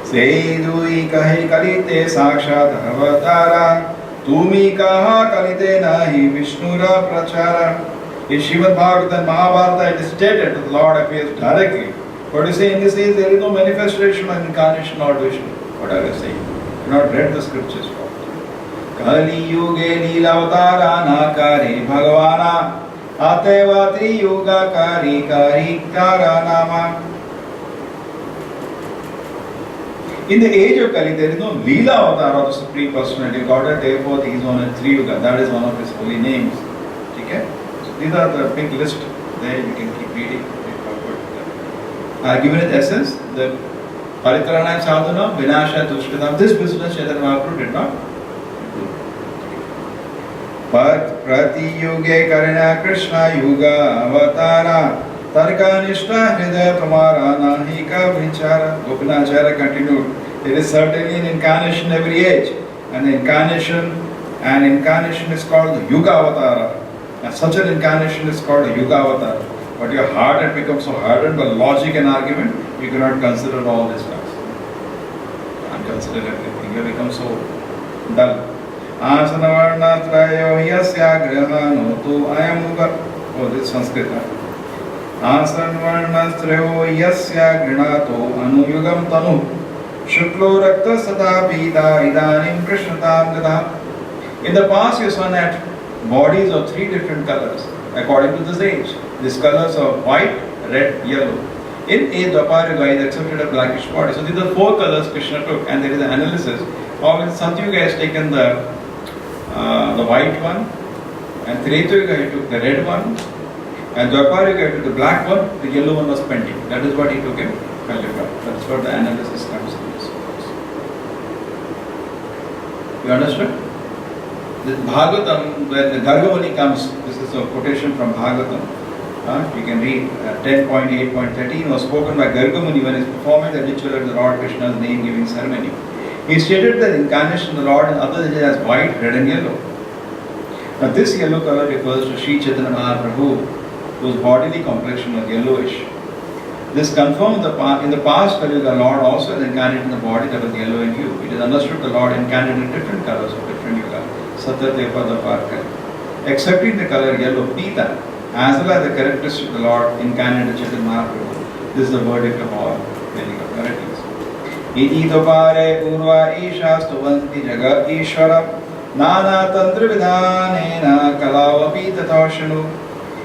Seidui kahi kalite sakshat avatara tumi kaha kalite nahi Vishnura prachara. In Srimad Bhagavatam and Mahabharata, it is stated that the Lord appears directly. But you say in this age there is no manifestation of incarnation or Vishnu. What are you saying? You have not read the scriptures properly. Kali yuge leelavatara nakari bhagavana ateva triyuga kari kari kara nama. In the age of Kali, there is no Leela avatar of the Supreme Personality of Godhead, therefore he is on a Triyuga. That is one of his holy names. Okay? So these are the big list. There you can keep reading. I have given it essence. The Paritranaya Sadhana, Vinashaya Dushkritam. This business Chaitanya Mahāprabhu did not do. But Prati Yuge Karina Kṛṣṇa Yuga Avatara Tarka Nishtha Hridaya Pramara Nahika Vichara. Gopinacharya continued. There is certainly an incarnation every age. And the incarnation is called the Yuga Avatara. And such an incarnation is called a Yuga Avatara. But your heart had become so hardened by logic and argument, you cannot consider all these facts. You can't consider everything. You become so dull. Asana varna trayo yasya grahanotu ayamuga. Oh, this is Sanskrit. Asana varna trayo yasya grahanato anuyugam tanu. Shuklo rakta sada pita idanim Kṛṣṇatam gata. In the past, your son had bodies of 3 different colors according to this age. These colors are white, red, yellow. In a Dwapara Yuga, he accepted a blackish body. So these are 4 colors Kṛṣṇa took, and there is an analysis of in Satyuga has taken the white one, and Treta Yuga he took the red one, and Dwapara Yuga he took the black one. The yellow one was pending. That is what he took in Kali Yuga. That is what the analysis comes in this. You understood? The Bhagavatam, when the Gargamuni comes, this is a quotation from Bhagavatam. You can read 10.8.13 was spoken by Gargamuni when he was performing the ritual of the Lord Krishna's name-giving ceremony. He stated that the incarnation of the Lord in other religions as white, red and yellow. Now this yellow color refers to Sri Caitanya Mahāprabhu, whose bodily complexion was yellowish. This confirmed in the past Kali the Lord also is incarnate in the body that was yellow in hue. It is understood the Lord incarnate in different colors of different yuga, excepting the color yellow, Pita, as well as the characteristic of the Lord incarnate in Chaitanya Mahāprabhu. This is the verdict of all Vedic authorities. Iti dopare urva isha stuvanti jagat ishvara nana tantra vidhanena kalavapi tatashanu.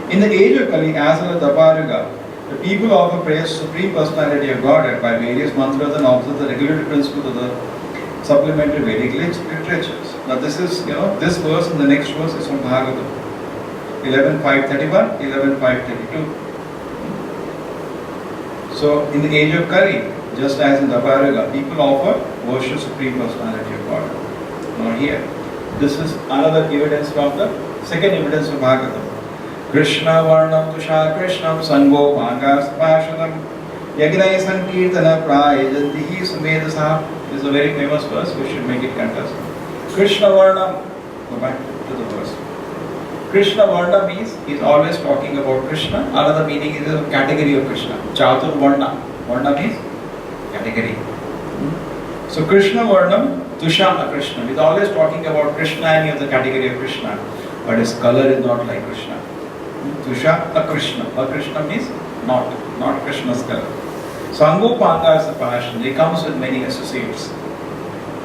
In the age of Kali as well as Dvaparayuga, the people offer praise to the Supreme Personality of Godhead by various mantras and observe the regulatory principles of the supplementary Vedic literatures. Now this is, this verse and the next verse is from Bhagavatam. 11.531, 11.532. So in the age of Kali, just as in Dvaparayuga, people offer worship Supreme Personality of God. Now here, this is another evidence from the second evidence of Bhagavatam. Kṛṣṇa varnam tuṣā Kṛṣṇam sango bhangas pāṣadam yagnai sankirtana prayajantihi sumedasah. This is a very famous verse, we should make it contest. Kṛṣṇa varnam, go back to the verse. Kṛṣṇa varna means he is always talking about Kṛṣṇa. Another meaning is a category of Kṛṣṇa. Chatur varna. Varna means category. So Kṛṣṇa varnam tuṣā Kṛṣṇam. He is always talking about Kṛṣṇa and he is the category of Kṛṣṇa. But his color is not like Kṛṣṇa. Tuṣā Kṛṣṇa. Kṛṣṇa means not Kṛṣṇa's color. Sango Pangas Passion, he comes with many associates.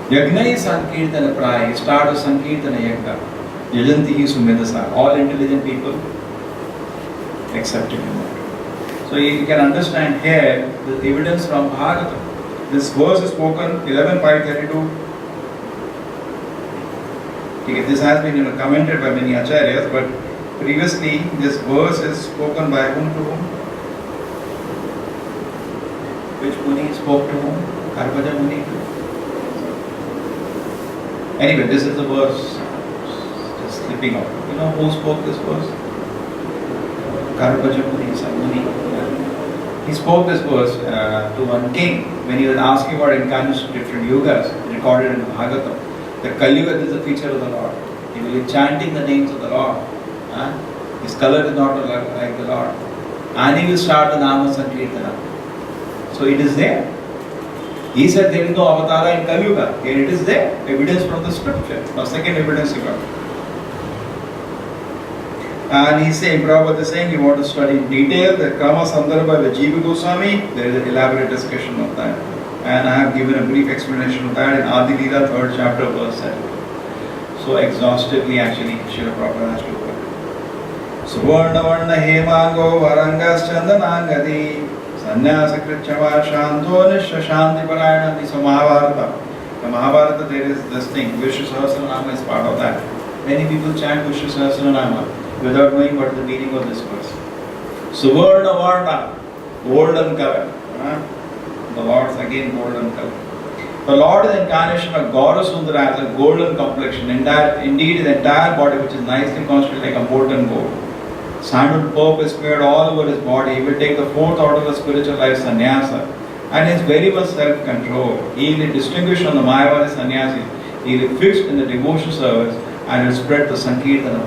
Yagnai Sankirtana Praya, he starts a Sankirtana Yagna. Yajantihi Sumedasa, all intelligent people accepted him. So you can understand here the evidence from Bhagavatam. This verse is spoken 11.532. This has been commented by many acharyas, but previously this verse is spoken by whom to whom? Which Muni spoke to whom? Karpaja Muni. Anyway, this is the verse just slipping out. You know who spoke this verse? Karpaja Muni, some Muni. He spoke this verse to one king when he was asking about incarnation of different yugas recorded in Bhagavatam. The Kali Yuga is a feature of the Lord. He will be chanting the names of the Lord. His color is not like the Lord. And he will start the Namo Sankirtana. So it is there. He said there is no avatara in Kali Yuga. Here it is there. Evidence from the scripture. Now second evidence you got. And he's saying, Prabhupada is saying, you want to study in detail the Kama Sandarbha with Jiva Goswami. There is an elaborate discussion of that. And I have given a brief explanation of that in Adi Leela, 3rd chapter, verse 7. So exhaustively actually, Srila Prabhupada has to work. Suvarna Varna Hemango Varangas Chandanangadi Sannyasa Krichava Shanto Nishtha Shanti Parayana. This is Mahabharata. The Mahabharata, there is this thing, Vishnu Sahasranama is part of that. Many people chant Vishnu Sahasranama without knowing what the meaning of this verse. Suvarna Varna, golden color. The Lord's again golden color. The Lord is the incarnation of Gaura Sundara as a golden complexion. Indeed, his entire body, which is nicely constructed like a molten gold. Sandal purple is smeared all over his body. He will take the fourth order of the spiritual life, sannyasa, and is very much self-controlled. He will distinguish from the Mayavadi sannyasis. He will be fixed in the devotion service and will spread the Sankirtana.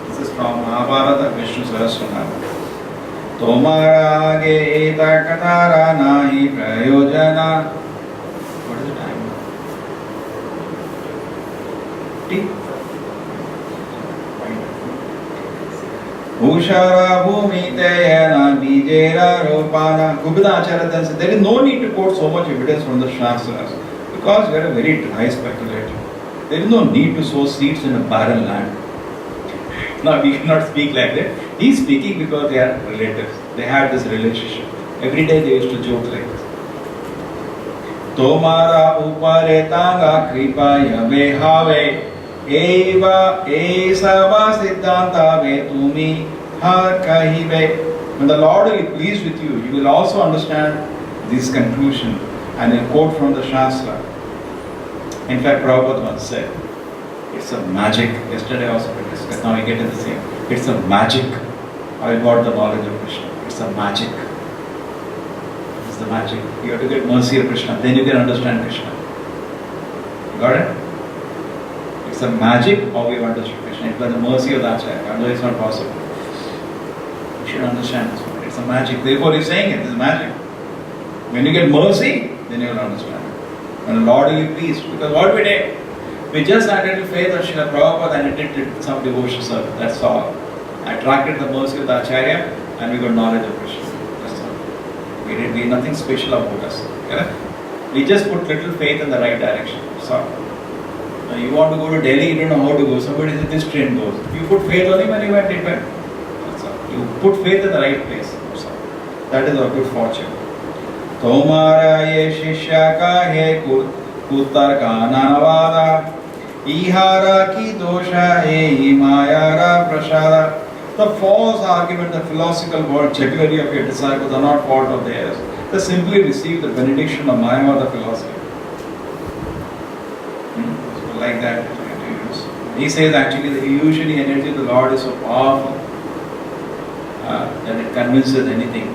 This is from Mahabharata, Vishnu Sahasranama. Tomarage eta katara nahi prayojana. What is the time? T. Ushara bhumi teyana nijera rupana. Bhattacharya then said, there is no need to quote so much evidence from the Shastras because we are a very dry speculator. There is no need to sow seeds in a barren land. Now we cannot speak like that. He is speaking because they are relatives. They had this relationship. Every day they used to joke like this. Tomara upare tanga kripa yame have eva esava siddhanta ve tumi har kahive. When the Lord will be pleased with you, you will also understand this conclusion and a quote from the Shastra. In fact, Prabhupada once said, it's a magic. Yesterday also we discussed. Now we get to the same. It's a magic I got the knowledge of Krishna. It's a magic. It's the magic. You have to get mercy of Krishna, then you can understand Krishna. Got it? It's a magic how we understand Krishna. It's by the mercy of the Acharya. Otherwise it's not possible. You should understand this one. It's a magic. Therefore he's saying it is magic. When you get mercy, then you will understand. And the Lord will be pleased. Because what we did, we just had a little faith of Srila Prabhupada and it did some devotion service. That's all. Attracted the mercy of the Acharya and we got knowledge of Krishna. That's all. We did nothing special about us. Correct? We just put little faith in the right direction. So, you want to go to Delhi, you don't know how to go. Somebody said this train goes. You put faith on him and he went, it went. That's all. You put faith in the right place. That's all. That is our good fortune. Tomara ye shishya ka he kuttar ka nanavada ihara ki dosha he mayara prasada. The false argument, the philosophical word, jugglery of your disciples are not fault of theirs. They simply receive the benediction of Mayavada philosophy. So like that. He says actually the illusionary energy of the Lord is so powerful that it convinces anything.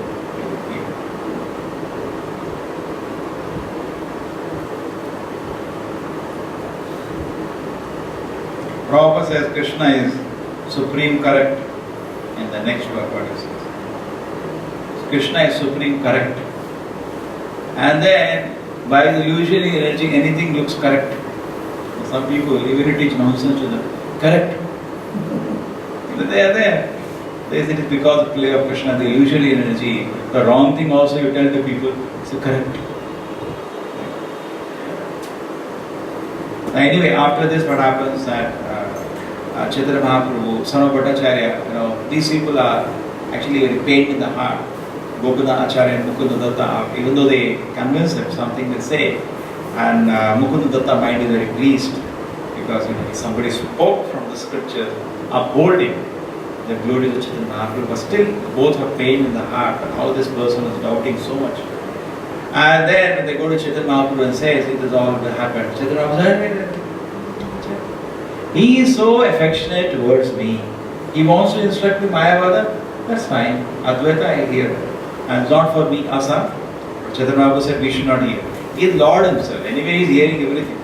Prabhupada says Kṛṣṇa is supreme correct in the next word what he says. Kṛṣṇa is supreme correct. And then by the illusionary energy anything looks correct. Some people even teach nonsense to them. Correct. They are there. They say it is because of play of Kṛṣṇa, the illusionary energy. The wrong thing also you tell the people, it's correct. Anyway, after this what happens that Chaitanya Mahāprabhu, Sārvabhauma, these people are actually very pained in the heart. Gopinath Acharya and Mukunda Datta, even though they convince him something they say, and Mukunda Datta mind is very pleased because somebody spoke from the scripture upholding the glory of Chaitanya Mahāprabhu, but still both have pain in the heart and how this person is doubting so much. And then when they go to Chaitanya Mahāprabhu and says it is all happened, Chaitanya Mahāprabhu says, he is so affectionate towards me. He wants to instruct me Mayavada, that's fine. Advaita I hear. And it's not for me, Asa. Chaitanya Mahāprabhu said we should not hear. He is Lord himself. Anyway, he is hearing everything.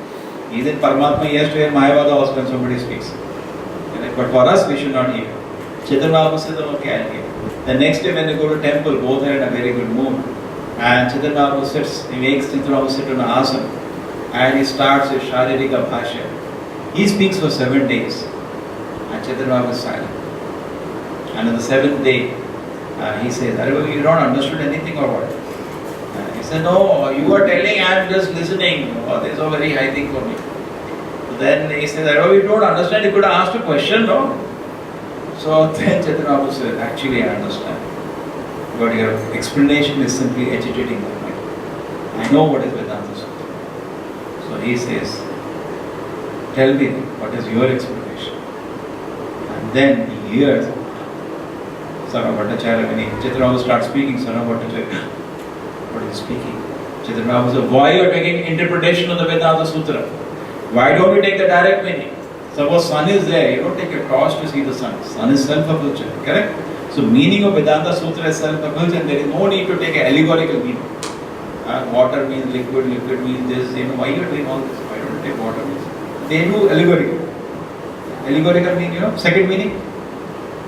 He is in Paramatma, he has to hear Mayavada also when somebody speaks. But for us, we should not hear. Chaitanya Mahāprabhu said, okay, I'll hear. The next day when they go to temple, both are in a very good mood. And Chaitanya Mahāprabhu sits, he makes Chaitanya Mahāprabhu sit on an asana. And he starts his Sharirika Bhashya. He speaks for 7 days. And Chaitanya Mahāprabhu is silent. And on the 7th day, he says, you don't understood anything or what? He said, no, you are telling, I am just listening. Oh, this is a very high thing for me. So then he said, you don't understand, you could have asked a question, no? So then Chaitanya Mahāprabhu said, actually I understand. But your explanation is simply agitating my mind. I know what is Vedanta Sutra. So he says, tell me what is your explanation. And then he hears Sarvabhauma, when Chaitanya Mahāprabhu starts speaking, Sarvabhauma, what is he speaking? Chaitanya Mahāprabhu says, why you are taking interpretation of the Vedanta Sutra? Why don't you take the direct meaning? Suppose sun is there, you don't take a torch to see the sun. Sun is self-effulgent, correct? So meaning of Vedanta Sutra is self-effulgent. There is no need to take an allegorical meaning. Water means liquid, liquid means this. Why you are doing all this? Why don't you take water means? They do allegorical. Allegorical means, second meaning.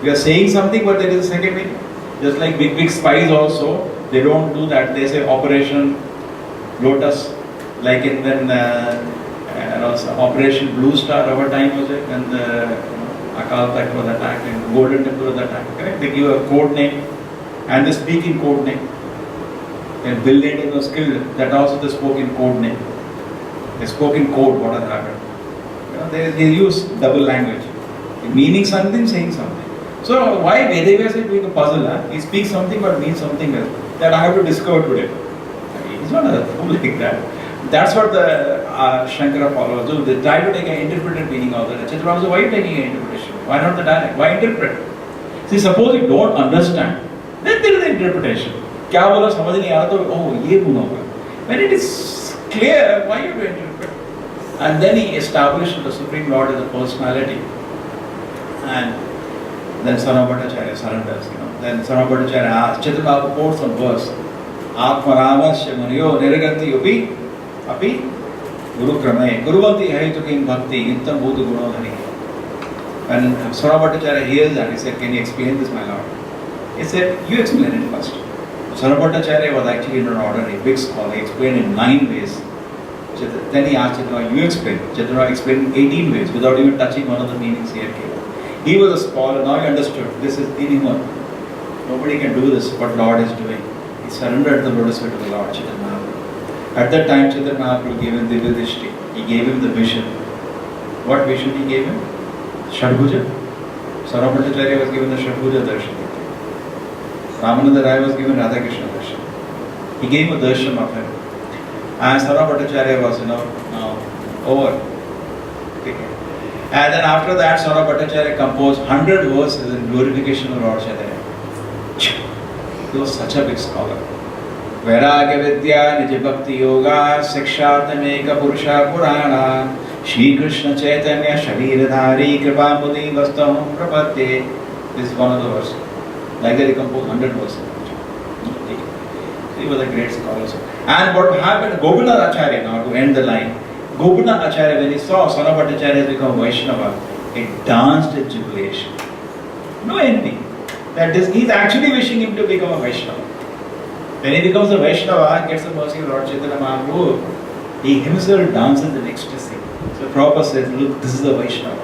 We are saying something, but there is a second meaning. Just like big spies also, they don't do that. They say Operation Lotus, like in when Operation Blue Star, our time was it, when the Akal Takht was attacked and Golden Temple was attacked. Correct? They give a code name and they speak in code name. And Bill Clinton was killed. That also they spoke in code name. They spoke in code. What has happened? They use double language, meaning something, saying something. So why Vedavas is doing a puzzle? He speaks something but means something else. That I have to discover today. He's not a fool like that. That's what the Shankara followers do. They try to take an interpreted meaning of that. Chaitanya Mahāprabhu says, why are you taking an interpretation? Why not the direct? Why interpret? See, suppose you don't understand, then there is an interpretation. क्या बोला समझ नहीं आ रहा तो ये बोला होगा. When it is clear, why you do interpret? And then he established the Supreme Lord as a personality. And Then Sārvabhauma surrenders, Then Sārvabhauma asks, Chaitanya Mahāprabhu quotes some verse. Atmaravasya muniyo niraganti upi api guru krame guruvanti haitukim bhakti intam bhuta gunodhani. When Sārvabhauma hears that, he said, can you explain this, my lord? He said, you explain it first. Sārvabhauma was actually in an order, a big scholar. He explained in 9 ways. Then he asked Chaitanya, you explain. Chaitanya explained in 18 ways without even touching one of the meanings here. He was a scholar, now he understood. This is inhuman. Nobody can do this, what Lord is doing. He surrendered the lotus feet to the Lord, Chaitanya Mahāprabhu. At that time, Chaitanya Mahāprabhu gave him the Vidishti. He gave him the vision. What vision he gave him? Shadbhuja. Sārvabhauma was given the Shadbhuja darshan. Ramananda Rai was given Radha Krishna darshan. He gave a darshan of him. And Sārvabhauma was, now over. Okay. And then after that, Sārvabhauma composed 100 verses in glorification of Lord Chaitanya. He was such a big scholar. Vairagya Vidya Nija Bhakti Yoga Sikshatameka Purusha Purana Shri Kṛṣṇa Chaitanya Shariradhari Kripa Mudi Vastam Prapatye. This is one of the verses. Like that he composed 100 verses. He was a great scholar. And what happened, Gopinath now to end the line, Gopinath when he saw Sārvabhauma has become Vaishnava, he danced in jubilation. No envy. That is, he is actually wishing him to become a Vaishnava. When he becomes a Vaishnava, gets the mercy of Lord Chaitanya Mahāprabhu, he himself dances in ecstasy. So Prabhupada says, look, this is a Vaishnava.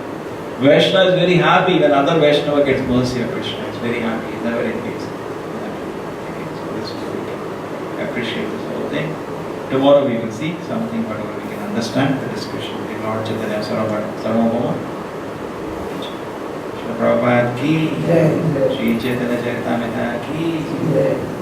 Vaishnava is very happy when other Vaishnava gets mercy of Krishna. He is very happy, he is never envious. So this is what we can appreciate this whole thing. Tomorrow we will see something, whatever we can understand the discussion between Lord Chaitanya Sarvabhauma. Prabhupada ki, Sri Chaitanya Charitamrita ki.